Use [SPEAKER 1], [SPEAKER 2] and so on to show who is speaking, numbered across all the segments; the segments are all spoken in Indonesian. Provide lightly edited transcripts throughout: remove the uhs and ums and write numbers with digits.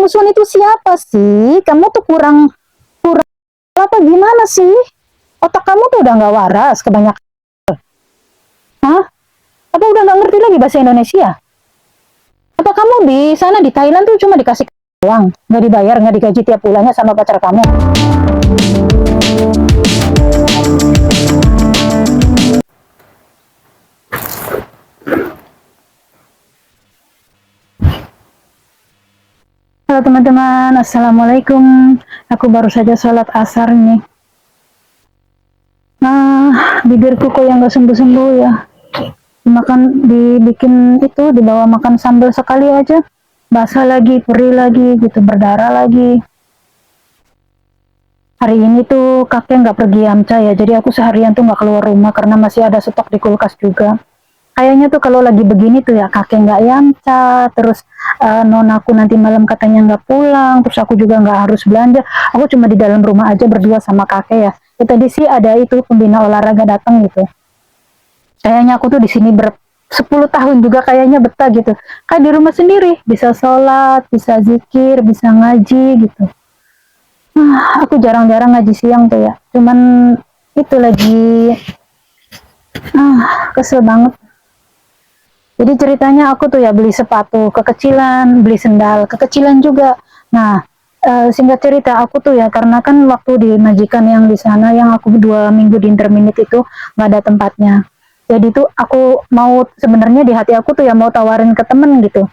[SPEAKER 1] musuhan itu siapa sih? Kamu tuh kurang kurang apa gimana sih? Otak kamu tuh udah nggak waras kebanyakan. Hah? Apa udah nggak ngerti lagi bahasa Indonesia? Apa kamu di sana di Thailand tuh cuma dikasih uang, nggak dibayar, nggak digaji tiap bulannya sama pacar kamu? Halo teman-teman, Assalamualaikum. Aku baru saja sholat asar nih. Nah, bibirku kok yang nggak sembuh-sembuh ya. Makan dibikin itu, dibawa makan sambal sekali aja, basah lagi, perih lagi, gitu, berdarah lagi. Hari ini tuh kakek nggak pergi Yamcha ya, jadi aku seharian tuh nggak keluar rumah karena masih ada stok di kulkas juga. Kayaknya tuh kalau lagi begini tuh ya kakek nggak Yamcha, terus nonaku nanti malam katanya nggak pulang, terus aku juga nggak harus belanja. Aku cuma di dalam rumah aja berdua sama kakek ya. Tadi sih ada itu pembina olahraga datang gitu. Kayaknya aku tuh di sini 10 tahun juga kayaknya betah gitu. Kayak di rumah sendiri, bisa sholat, bisa zikir, bisa ngaji gitu. Aku jarang-jarang ngaji siang tuh ya. Cuman itu lagi kesel banget. Jadi ceritanya aku tuh ya beli sepatu kekecilan, beli sendal kekecilan juga. Nah, singkat cerita aku tuh ya karena kan waktu di majikan yang di sana yang aku 2 minggu di interminate itu nggak ada tempatnya. Jadi tuh aku mau sebenarnya di hati aku tuh ya mau tawarin ke temen gitu.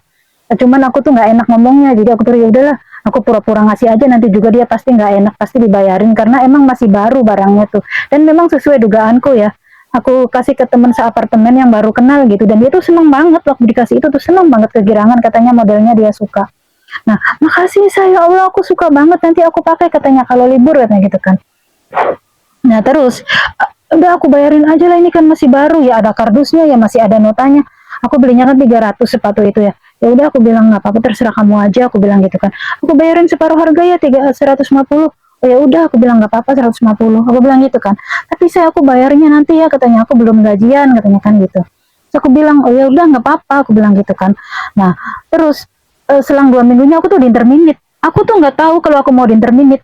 [SPEAKER 1] Cuman aku tuh nggak enak ngomongnya, jadi aku tuh ya udahlah, aku pura-pura ngasih aja, nanti juga dia pasti nggak enak, pasti dibayarin karena emang masih baru barangnya tuh. Dan memang sesuai dugaanku ya, aku kasih ke temen seapartemen yang baru kenal gitu, dan dia tuh seneng banget waktu dikasih itu tuh seneng banget, kegirangan katanya modelnya dia suka. Nah, makasih saya Allah, aku suka banget, nanti aku pakai katanya kalau libur katanya gitu kan. Nah terus udah aku bayarin aja lah, ini kan masih baru ya, ada kardusnya ya, masih ada notanya. Aku belinya kan 300 sepatu itu ya. Ya udah aku bilang nggak apa-apa, terserah kamu aja, aku bilang gitu kan. Aku bayarin separuh harga ya, 150. Oh ya udah aku bilang nggak apa-apa 150. Aku bilang gitu kan. Tapi saya aku bayarnya nanti ya katanya, aku belum gajian katanya kan gitu. Terus aku bilang oh ya udah nggak apa-apa, aku bilang gitu kan. Nah terus selang 2 minggunya aku tuh di interminate. Aku tuh nggak tahu kalau aku mau di interminate,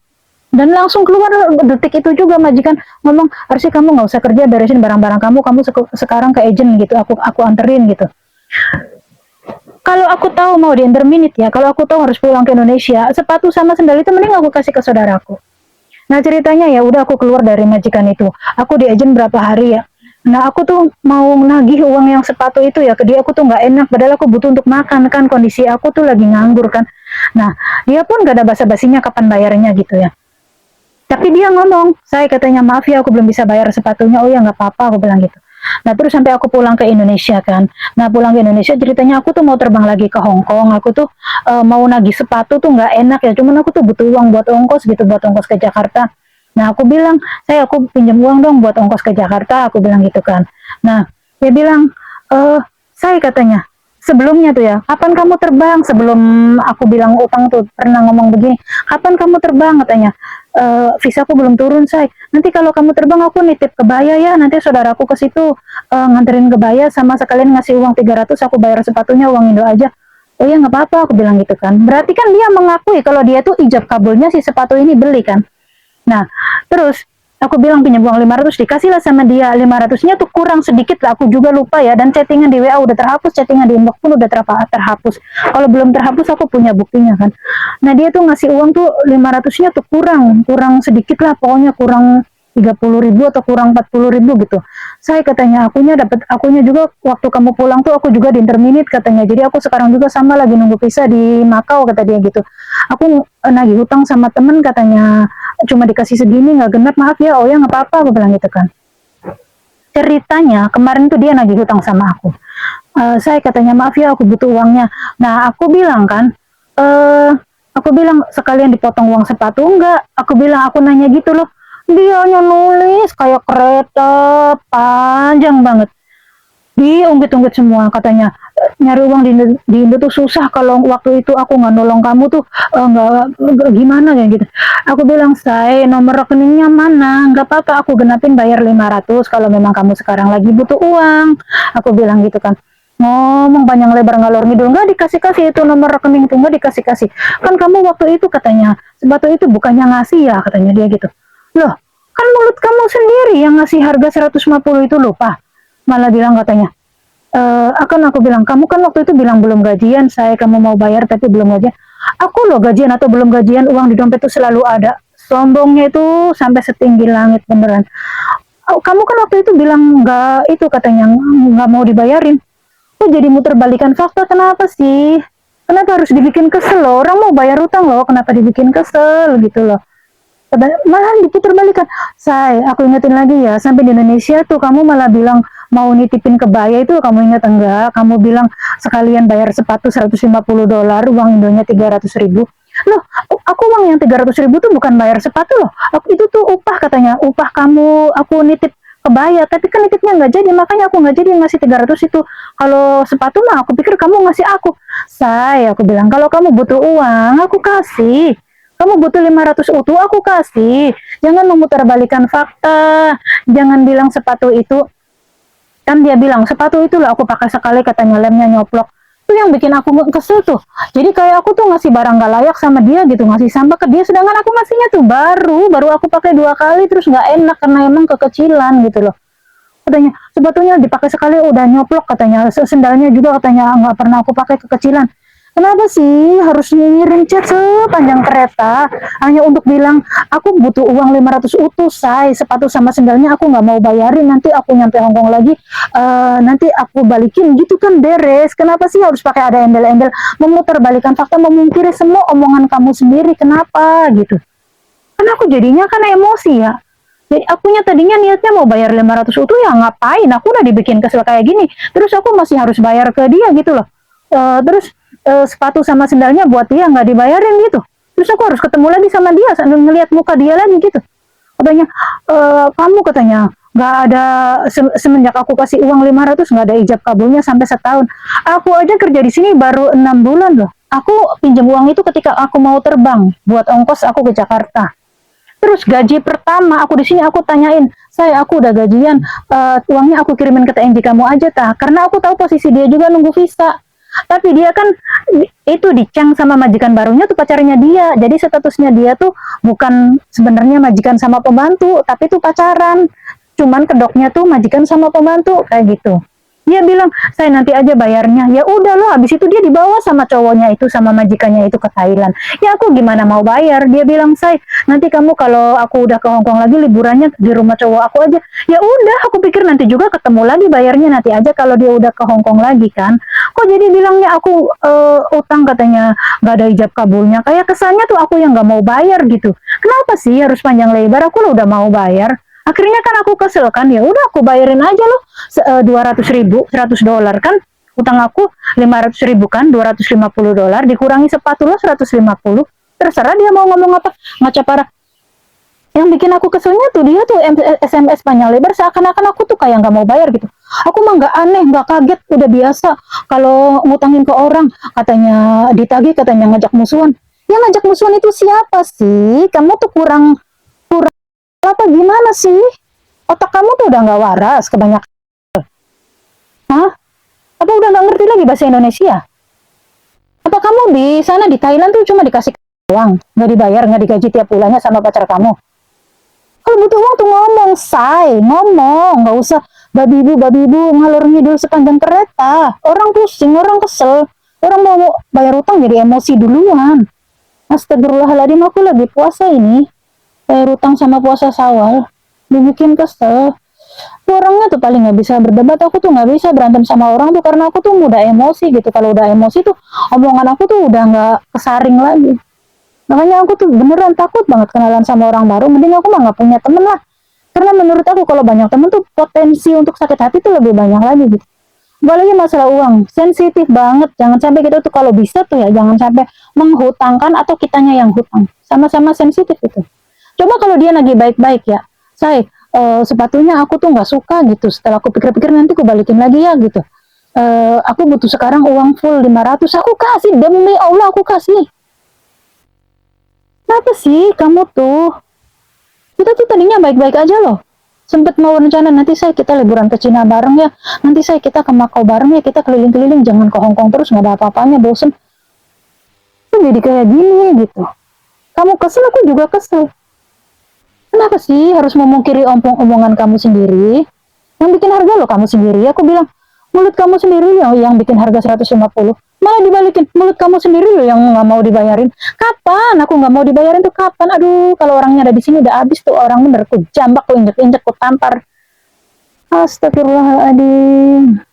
[SPEAKER 1] dan langsung keluar detik itu juga majikan ngomong, harusnya kamu nggak usah kerja, beresin barang-barang kamu, sekarang ke agent gitu, aku anterin gitu. Kalau aku tahu mau di interminate ya, kalau aku tahu harus pulang ke Indonesia, sepatu sama sendal itu mending aku kasih ke saudaraku. Nah ceritanya ya udah aku keluar dari majikan itu, aku di agent berapa hari ya. Nah aku tuh mau nagih uang yang sepatu itu ya ke dia, aku tuh nggak enak, padahal aku butuh untuk makan kan, kondisi aku tuh lagi nganggur kan. Nah dia pun gak ada basa-basinya kapan bayarnya gitu ya. Tapi dia ngomong, saya katanya maaf ya aku belum bisa bayar sepatunya. Oh ya nggak apa-apa, aku bilang gitu. Nah terus sampai aku pulang ke Indonesia kan. Nah pulang ke Indonesia ceritanya aku tuh mau terbang lagi ke Hong Kong. Aku tuh mau nagih sepatu tuh nggak enak ya. Cuman aku tuh butuh uang buat ongkos gitu, buat ongkos ke Jakarta. Nah aku bilang, aku pinjam uang dong buat ongkos ke Jakarta. Aku bilang gitu kan. Nah dia bilang, saya katanya, sebelumnya tuh ya, kapan kamu terbang? Sebelum aku bilang utang tuh pernah ngomong begini, kapan kamu terbang katanya? Visa aku belum turun say, nanti kalau kamu terbang aku nitip kebaya ya, nanti saudaraku ke situ nganterin kebaya sama sekalian ngasih uang 300, aku bayar sepatunya uang Indo aja. Oh ya nggak apa-apa, aku bilang gitu kan. Berarti kan dia mengakui kalau dia tuh ijab kabulnya si sepatu ini beli kan. Nah terus aku bilang pinjam uang 500, dikasih lah sama dia 500-nya tuh kurang sedikit lah, aku juga lupa ya, dan chattingan di WA udah terhapus, chattingan di inbox pun udah terhapus. Kalau belum terhapus aku punya buktinya kan. Nah dia tuh ngasih uang tuh 500-nya tuh kurang sedikit lah, pokoknya kurang 30.000 atau kurang 40.000 gitu. Saya katanya akunya juga waktu kamu pulang tuh aku juga di interminate katanya, jadi aku sekarang juga sama lagi nunggu visa di Makau kata dia gitu. Aku nagih hutang sama temen katanya, cuma dikasih segini nggak genap, maaf ya. Oh ya nggak apa-apa, aku bilang gitu kan. Ceritanya kemarin tuh dia nagih hutang sama aku. Saya katanya maaf ya aku butuh uangnya. Nah aku bilang kan, aku bilang sekalian dipotong uang sepatu enggak, aku bilang, aku nanya gitu loh. Dia nulis kayak kereta panjang banget, diungkit-ungkit semua katanya. Nyari uang di Indo tuh susah, kalau waktu itu aku nggak nolong kamu tuh nggak gimana ya gitu. Aku bilang, saya nomor rekeningnya mana, nggak apa-apa aku genapin bayar 500 kalau memang kamu sekarang lagi butuh uang, aku bilang gitu kan. ngomong panjang lebar ngalor ngidul, nggak dikasih-kasih itu nomor rekening tuh, nggak dikasih-kasih. Kan kamu waktu itu katanya, sepatu itu bukannya ngasih ya, katanya dia gitu. Loh, kan mulut kamu sendiri yang ngasih harga 150 itu lupa. Malah bilang katanya, akan aku bilang, kamu kan waktu itu bilang belum gajian, saya kamu mau bayar tapi belum gajian. Aku loh gajian atau belum gajian, uang di dompet itu selalu ada. Sombongnya itu sampai setinggi langit beneran. Oh, kamu kan waktu itu bilang nggak itu katanya nggak mau dibayarin. Kok jadi muter balikan fakta, kenapa sih? Kenapa harus dibikin kesel loh? Orang mau bayar utang loh, kenapa dibikin kesel gitu loh? Malah diputer balikan. Say, aku ingetin lagi ya, sampai di Indonesia tuh kamu malah bilang mau nitipin kebaya itu, kamu ingat enggak? Kamu bilang sekalian bayar sepatu $150, uang Indonya 300.000. Loh, aku uang yang 300.000 tuh bukan bayar sepatu loh. Itu tuh upah katanya, upah kamu aku nitip kebaya, tapi kan nitipnya nggak jadi, makanya aku nggak jadi ngasih 300 itu. Kalau sepatu mah aku pikir kamu ngasih aku. Saya aku bilang, kalau kamu butuh uang aku kasih, kamu butuh 500 utuh aku kasih. Jangan memutarbalikan fakta, jangan bilang sepatu itu, kan dia bilang sepatu itu lah aku pakai sekali katanya lemnya nyoplok. Itu yang bikin aku kesel tuh. Jadi kayak aku tuh ngasih barang gak layak sama dia gitu, ngasih sampah ke dia, sedangkan aku ngasihnya tuh baru aku pakai 2 kali, terus nggak enak karena emang kekecilan gitu loh. Katanya sepatunya dipakai sekali udah nyoplok, katanya sendalnya juga katanya nggak pernah aku pakai, kekecilan. Kenapa sih harus ngirim chat sepanjang kereta hanya untuk bilang aku butuh uang 500 utuh, say, sepatu sama sendalnya aku nggak mau bayarin, nanti aku nyampe Hongkong lagi, nanti aku balikin gitu kan beres. Kenapa sih harus pakai ada embel-embel memutarbalikan fakta, memungkiri semua omongan kamu sendiri, kenapa gitu? Kan aku jadinya kan emosi ya. Jadi akunya tadinya niatnya mau bayar 500 utuh, ya ngapain, aku udah dibikin kesel kayak gini, terus aku masih harus bayar ke dia gitu loh. Terus sepatu sama sendalnya buat dia nggak dibayarin gitu, terus aku harus ketemu lagi sama dia sambil ngeliat muka dia lagi gitu. Katanya kamu katanya nggak ada semenjak aku kasih uang 500 nggak ada ijab kabulnya sampai setahun. Aku aja kerja di sini baru 6 bulan loh, aku pinjam uang itu ketika aku mau terbang buat ongkos aku ke Jakarta. Terus gaji pertama aku di sini aku tanyain, saya aku udah gajian, uangnya aku kirimin ke TNJ kamu aja tah, karena aku tahu posisi dia juga nunggu visa. Tapi dia kan itu diceng sama majikan barunya tuh, pacarnya dia. Jadi statusnya dia tuh bukan sebenarnya majikan sama pembantu, tapi tuh pacaran. Cuman kedoknya tuh majikan sama pembantu kayak gitu. Dia bilang, saya nanti aja bayarnya. Ya udah loh, habis itu dia dibawa sama cowoknya itu, sama majikannya itu ke Thailand. Ya aku gimana mau bayar? Dia bilang, saya nanti kamu kalau aku udah ke Hongkong lagi liburannya di rumah cowok aku aja. Ya udah, aku pikir nanti juga ketemu lagi, bayarnya nanti aja kalau dia udah ke Hongkong lagi kan. Kok jadi bilangnya aku utang, katanya nggak ada ijab kabulnya. Kayak kesannya tuh aku yang nggak mau bayar gitu. Kenapa sih harus panjang lebar? Aku lo udah mau bayar. Akhirnya kan aku kesel kan, ya udah aku bayarin aja loh 200.000, $100 kan, utang aku 500.000 kan, $250 dikurangi sepatu lo 150, terserah dia mau ngomong apa, ngaca parah. Yang bikin aku keselnya tuh dia tuh SMS panjang lebar seakan-akan aku tuh kayak nggak mau bayar gitu. Aku mah nggak aneh, nggak kaget, udah biasa kalau ngutangin ke orang, katanya ditagih, katanya ngajak musuhan. Yang ngajak musuhan itu siapa sih? Kamu tuh kurang kurang apa gimana sih? Otak kamu tuh udah nggak waras kebanyakan. Hah? Apa udah nggak ngerti lagi bahasa Indonesia? Apa kamu di sana di Thailand tuh cuma dikasih uang, nggak dibayar, nggak digaji tiap bulannya sama pacar kamu? Kalau butuh uang tuh ngomong, say, ngomong, nggak usah babi ibu ngalur ngidul sepanjang kereta. Orang pusing, orang kesel, orang mau bayar utang jadi emosi duluan. Astagfirullahaladzim, aku lagi puasa ini, bayar utang sama puasa Syawal, dibikin kesel. Orangnya tuh paling nggak bisa berdebat, aku tuh nggak bisa berantem sama orang tuh karena aku tuh mudah emosi gitu. Kalau udah emosi tuh omongan aku tuh udah nggak kesaring lagi. Makanya aku tuh beneran takut banget kenalan sama orang baru. Mending aku mah nggak punya temen lah, karena menurut aku kalau banyak temen tuh potensi untuk sakit hati tuh lebih banyak lagi gitu. Apalagi masalah uang, sensitif banget. Jangan sampai kita tuh kalau bisa tuh ya jangan sampai menghutangkan atau kitanya yang hutang, sama-sama sensitif itu. Coba kalau dia lagi baik-baik ya, saya sepatunya aku tuh nggak suka gitu, setelah aku pikir-pikir nanti aku balikin lagi ya gitu, aku butuh sekarang uang full 500, aku kasih, demi Allah aku kasih. Kenapa sih kamu tuh, kita tuh tadinya baik-baik aja loh, Sempet mau rencana nanti saya kita liburan ke Cina bareng ya, nanti saya kita ke Makau bareng ya, kita keliling-keliling, jangan ke Hong Kong terus, nggak ada apa-apanya, bosen. Kok jadi kayak gini gitu. Kamu kesel, aku juga kesel. Kenapa sih harus memungkiri omongan kamu sendiri? Yang bikin harga lo kamu sendiri. Aku bilang, mulut kamu sendiri yang bikin harga 150. Malah dibalikin, mulut kamu sendiri loh yang nggak mau dibayarin. Kapan aku nggak mau dibayarin tuh, kapan? Aduh, kalau orangnya ada di sini udah habis tuh orang, bener, ku jambak, ku injek-injek, ku tampar. Astagfirullahaladzim.